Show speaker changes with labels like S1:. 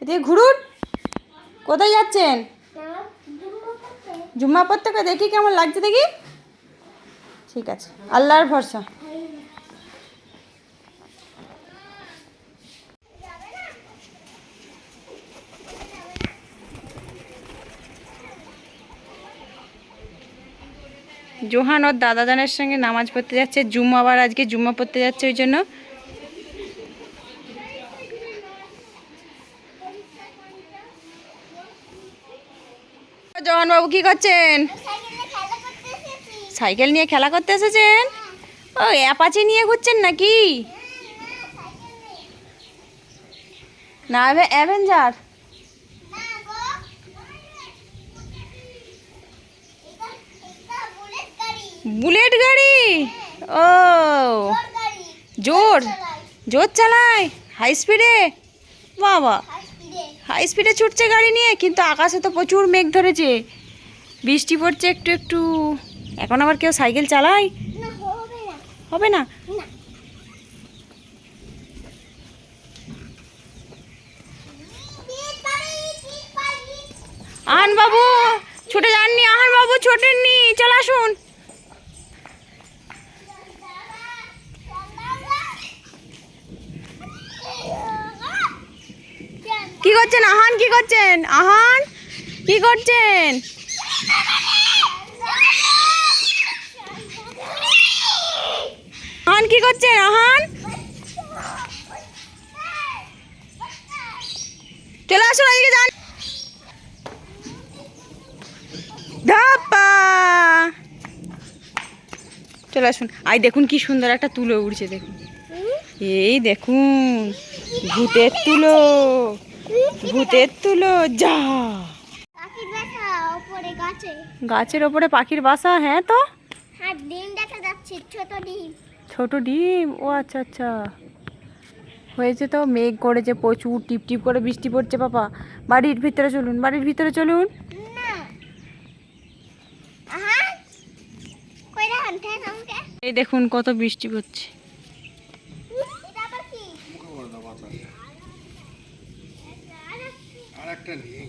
S1: এদিকে ঘুরুন। কোথায় যাচ্ছেন? জুম্মা পড়তে। দেখি কেমন লাগছে দেখি। ঠিক আছে, আল্লাহর ভরসা। জোহান ওর দাদাজানের সঙ্গে নামাজ পড়তে যাচ্ছে। জুম্মাবার আজকে জুম্মা পড়তে যাচ্ছে, ওই জন্য। জোহান বাবু কি করছেন? সাইকেল নিয়ে খেলা করতে এসেছেন? ও অ্যাপাচি নিয়ে ঘুরছেন নাকি? না, অ্যাভেঞ্জার। বুলেট গাড়ি। ও জোর জোর চালায় হাই স্পিডে। বাবা, হাই স্পিডে ছুটছে গাড়ি নিয়ে, কিন্তু আকাশে তো প্রচুর মেঘ ধরেছে, বৃষ্টি পড়ছে একটু একটু। এখন আবার কেউ সাইকেল চালায়? হবে না। আহান বাবু ছুটে যাননি, আহান বাবু ছোটেননি, চলে আসুন। কি করছেন আহান? কি করছেন আহান? কি করছেন? আহান কি করছেন আহান? চলে আসুন, এদিকে যান। ধাপ্পা। চলে আসুন। আই দেখুন কি সুন্দর একটা তুলো উড়ছে, দেখুন। এই দেখুন, ভূতের তুলো, ভূতের তুলো। যা, গাছের ওপরে পাখির বাসা। হ্যাঁ তো,
S2: ডিম দেখা যাচ্ছে, ছোট ডিম।
S1: ছোট ডিম। ও আচ্ছা আচ্ছা, হয়েছে তো। মেঘ করেছে প্রচুর, টিপ টিপ করে বৃষ্টি পড়ছে। বাবা, বাড়ির ভিতরে চলুন, বাড়ির ভিতরে চলুন। এই দেখুন কত বৃষ্টি পড়ছে।
S2: আর একটা নিয়ে